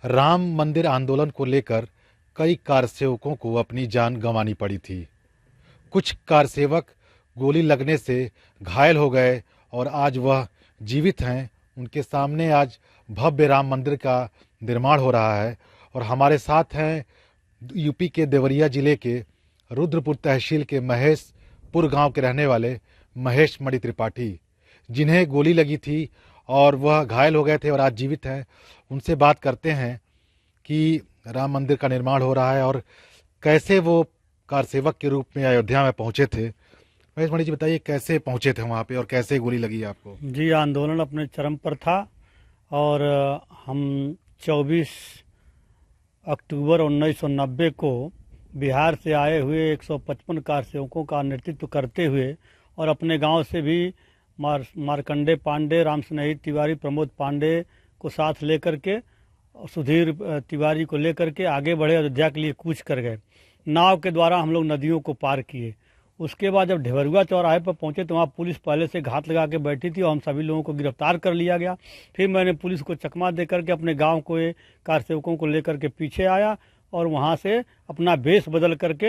राम मंदिर आंदोलन को लेकर कई कारसेवकों को अपनी जान गंवानी पड़ी थी। कुछ कारसेवक गोली लगने से घायल हो गए और आज वह जीवित हैं। उनके सामने आज भव्य राम मंदिर का निर्माण हो रहा है। और हमारे साथ हैं यूपी के देवरिया जिले के रुद्रपुर तहसील के महेशपुर गांव के रहने वाले महेश मणि त्रिपाठी, जिन्हें गोली लगी थी और वह घायल हो गए थे और आज जीवित हैं। उनसे बात करते हैं कि राम मंदिर का निर्माण हो रहा है और कैसे वो कारसेवक के रूप में अयोध्या में पहुंचे थे। महेश मणि जी, बताइए कैसे पहुंचे थे वहां पे और कैसे गोली लगी आपको? जी, आंदोलन अपने चरम पर था और हम 24 अक्टूबर 1990 को बिहार से आए हुए 155 कारसेवकों का नेतृत्व करते हुए और अपने गांव से भी मार्कंडे पांडे, राम स्नेही तिवारी, प्रमोद पांडे को साथ लेकर के, सुधीर तिवारी को लेकर के आगे बढ़े। अयोध्या के लिए कूच कर गए। नाव के द्वारा हम लोग नदियों को पार किए। उसके बाद जब ढेबरुआ चौराहे पर पहुंचे तो वहाँ पुलिस पहले से घात लगा के बैठी थी और हम सभी लोगों को गिरफ्तार कर लिया गया। फिर मैंने पुलिस को चकमा दे करके अपने गांव को कारसेवकों को लेकर के पीछे आया और वहाँ से अपना भेष बदल करके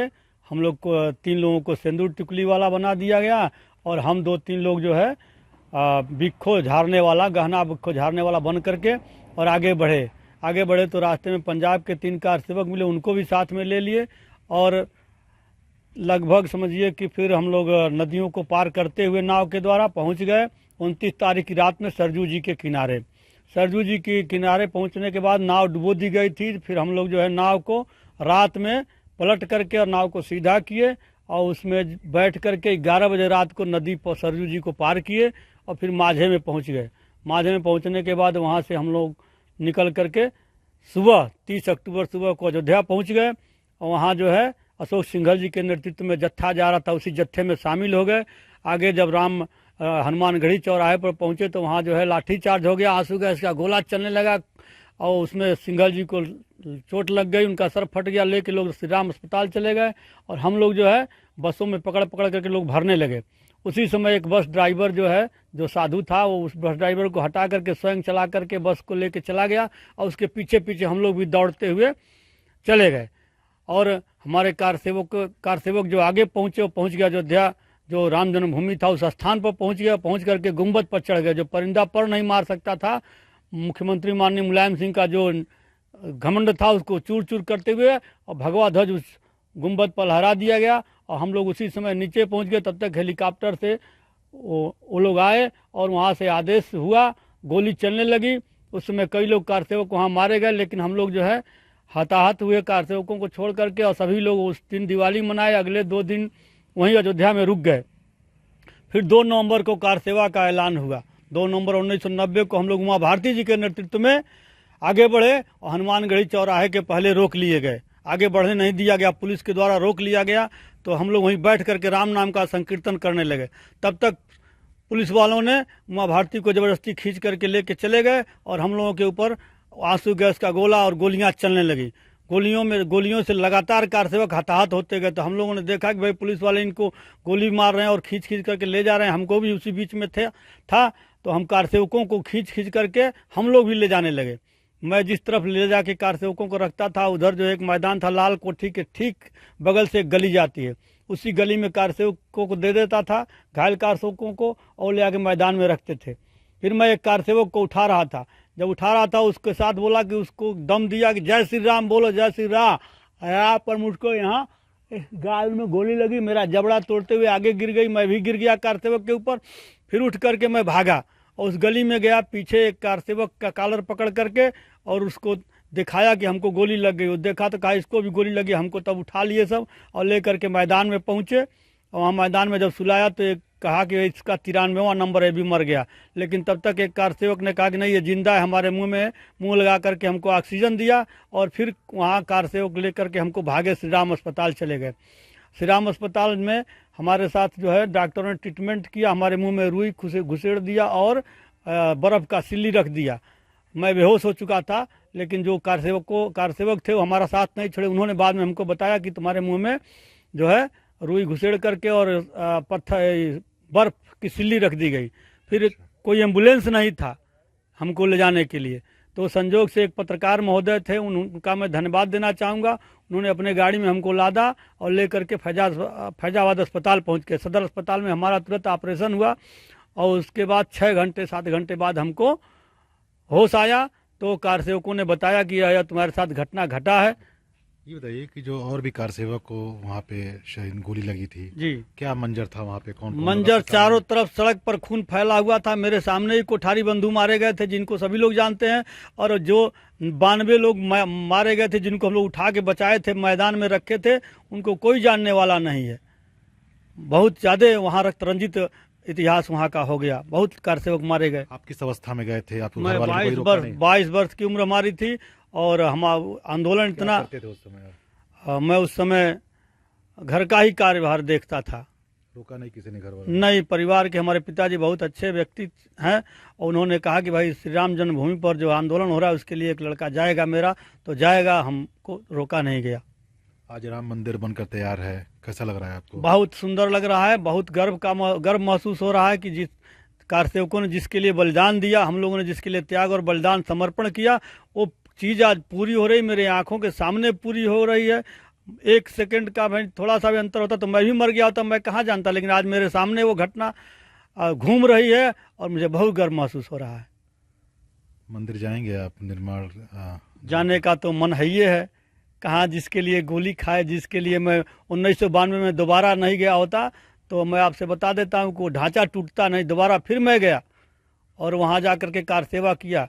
हम लोग को 3 लोगों को सिंदूर टिकुली वाला बना दिया गया और हम 2-3 लोग जो है बिक्खो झाड़ने वाला, गहना बिक्खो झाड़ने वाला बन करके और आगे बढ़े तो रास्ते में पंजाब के 3 कारसेवक मिले, उनको भी साथ में ले लिए और लगभग समझिए कि फिर हम लोग नदियों को पार करते हुए नाव के द्वारा पहुंच गए 29 तारीख की रात में सरजू जी के किनारे। सरजू जी के किनारे पहुंचने के बाद नाव डुबो दी गई थी। फिर हम लोग जो है नाव को रात में पलट करके और नाव को सीधा किए और उसमें बैठ करके 11 बजे रात को नदी पर सरजू जी को पार किए और फिर माझे में पहुँच गए। माझे में पहुँचने के बाद वहाँ से हम लोग निकल करके सुबह 30 अक्टूबर सुबह को अयोध्या पहुँच गए और वहाँ जो है अशोक सिंघल जी के नेतृत्व में जत्था जा रहा था, उसी जत्थे में शामिल हो गए। आगे जब हनुमानगढ़ी चौराहे पर पहुंचे तो वहाँ जो है लाठी चार्ज हो गया, आंसू गैस का गोला चलने लगा और उसमें सिंघल जी को चोट लग गई, उनका सर फट गया। लेके लोग श्री राम अस्पताल चले गए और हम लोग जो है बसों में पकड़ करके लोग भरने लगे। उसी समय एक बस ड्राइवर जो है, जो साधु था, वो उस बस ड्राइवर को हटा करके स्वयं चला करके बस को लेके चला गया और उसके पीछे पीछे हम लोग भी दौड़ते हुए चले गए। और हमारे कारसेवक जो आगे पहुँचे वो पहुँच गया अयोध्या, जो राम जन्मभूमि था उस स्थान पर पहुँच गया। पहुँच करके गुम्बद पर चढ़ गए। जो परिंदा पर नहीं मार सकता था, मुख्यमंत्री माननीय मुलायम सिंह का जो घमंड था उसको चूर चूर करते हुए और भगवा ध्वज उस गुम्बद पर लहरा दिया गया और हम लोग उसी समय नीचे पहुँच गए। तब तक हेलीकॉप्टर से वो लोग आए और वहाँ से आदेश हुआ, गोली चलने लगी। उस समय कई लोग कारसेवक वहाँ मारे गए, लेकिन हम लोग जो है हताहत हुए कारसेवकों को छोड़ करके और सभी लोग उस दिन दिवाली मनाए। अगले 2 दिन वहीं अयोध्या में रुक गए। फिर 2 नवंबर को कारसेवा का ऐलान हुआ। 2 नवंबर 1990 को हम लोग उमा भारती जी के नेतृत्व में आगे बढ़े और हनुमानगढ़ी चौराहे के पहले रोक लिए गए। आगे बढ़ने नहीं दिया गया, पुलिस के द्वारा रोक लिया गया। तो हम लोग वहीं बैठ करके राम नाम का संकीर्तन करने लगे। तब तक पुलिस वालों ने उमा भारती को जबरदस्ती खींच करके लेके चले गए और हम लोगों के ऊपर आंसू गैस का गोला और गोलियां चलने लगी। गोलियों से लगातार कारसेवक हताहत होते गए। तो हम लोगों ने देखा कि भाई पुलिस वाले इनको गोली मार रहे हैं और खींच करके ले जा रहे हैं। हमको भी उसी बीच में था तो हम कारसेवकों को खींच करके हम लोग भी ले जाने लगे। मैं जिस तरफ ले जाके कारसेवकों को रखता था, उधर जो एक मैदान था, लाल कोठी के ठीक बगल से एक गली जाती है, उसी गली में कारसेवकों को दे देता था, घायल कारसेवकों को, और ले आके मैदान में रखते थे। फिर मैं एक कारसेवक को उठा रहा था, जब उठा रहा था उसके साथ बोला कि उसको दम दिया कि जय श्री राम बोलो, जय श्री राम। यहाँ पर मुझको यहाँ गाल में गोली लगी, मेरा जबड़ा तोड़ते हुए आगे गिर गई, मैं भी गिर गया कारसेवक के ऊपर। फिर उठ करके मैं भागा और उस गली में गया, पीछे एक कारसेवक का कॉलर पकड़ करके और उसको दिखाया कि हमको गोली लग गई। वो देखा तो कहा इसको भी गोली लगी। हमको तब उठा लिए सब और ले करके मैदान में पहुँचे और वहाँ मैदान में जब सुलाया तो एक कहा कि इसका 93वां नंबर है, भी मर गया। लेकिन तब तक एक कारसेवक ने कहा कि नहीं, ये जिंदा है, हमारे मुंह लगा करके हमको ऑक्सीजन दिया और फिर वहाँ कारसेवक लेकर के हमको भागे श्री राम अस्पताल चले गए। श्री राम अस्पताल में हमारे साथ जो है डॉक्टरों ने ट्रीटमेंट किया, हमारे मुंह में रुई घुसेड़ दिया और बर्फ़ का सिल्ली रख दिया। मैं बेहोश हो चुका था, लेकिन जो कारसेवक थे वो हमारा साथ नहीं छोड़े। उन्होंने बाद में हमको बताया कि तुम्हारे मुँह में जो है रुई घुसेड़ करके और पत्थर बर्फ़ की सिल्ली रख दी गई। फिर कोई एम्बुलेंस नहीं था हमको ले जाने के लिए, तो संजोग से एक पत्रकार महोदय थे, उनका मैं धन्यवाद देना चाहूँगा। उन्होंने अपने गाड़ी में हमको लादा और लेकर के फैजाबाद अस्पताल पहुँच के, सदर अस्पताल में हमारा तुरंत ऑपरेशन हुआ और उसके बाद 6 घंटे 7 घंटे बाद हमको होश आया। तो कार सेवकों ने बताया कि यह तुम्हारे साथ घटना घटा है। ये बताइए कि जो और भी कार सेवक को वहाँ पे शायद गोली लगी थी, जी, क्या मंजर था वहाँ पे? कौन कौन मंजर अस्पताल चारों में? तरफ सड़क पर खून फैला हुआ था। मेरे सामने ही कोठारी बंधु मारे गए थे, जिनको सभी लोग जानते हैं, और जो 92 लोग मारे गए थे, जिनको हम लोग उठा के बचाए थे, मैदान में रखे थे, उनको कोई जानने वाला नहीं है। बहुत ज़्यादा वहाँ रक्त रंजित इतिहास वहाँ का हो गया, बहुत कार सेवक मारे गए। आप किस अवस्था में गए थे? आपको मैं घर वालों ने कोई रोका नहीं? 22 वर्ष की उम्र हमारी थी और हम आंदोलन क्या इतना, करते थे उस समय? मैं उस समय घर का ही कार्यभार देखता था। रोका नहीं किसी ने घर वालों ने? नहीं, परिवार के हमारे पिताजी बहुत अच्छे व्यक्ति हैं और उन्होंने कहा कि भाई श्री राम जन्मभूमि पर जो आंदोलन हो रहा है उसके लिए एक लड़का जाएगा मेरा, तो जाएगा, हमको रोका नहीं गया। आज राम मंदिर बनकर तैयार है, कैसा लग रहा है आपको? बहुत सुंदर लग रहा है, बहुत गर्व महसूस हो रहा है कि जिस कार सेवकों ने जिसके लिए बलिदान दिया, हम लोगों ने जिसके लिए त्याग और बलिदान समर्पण किया, वो चीज़ आज पूरी हो रही, मेरे आंखों के सामने पूरी हो रही है। 1 सेकंड का भाई थोड़ा सा भी अंतर होता तो मैं भी मर गया होता, मैं कहाँ जानता, लेकिन आज मेरे सामने वो घटना घूम रही है और मुझे बहुत गर्व महसूस हो रहा है। मंदिर जाएंगे आप निर्माण? जाने का तो मन है ही है, कहाँ जिसके लिए गोली खाए, जिसके लिए मैं 1992 में दोबारा नहीं गया होता तो मैं आपसे बता देता हूँ कि वो ढांचा टूटता नहीं, दोबारा फिर मैं गया और वहाँ जा कर के कार सेवा किया।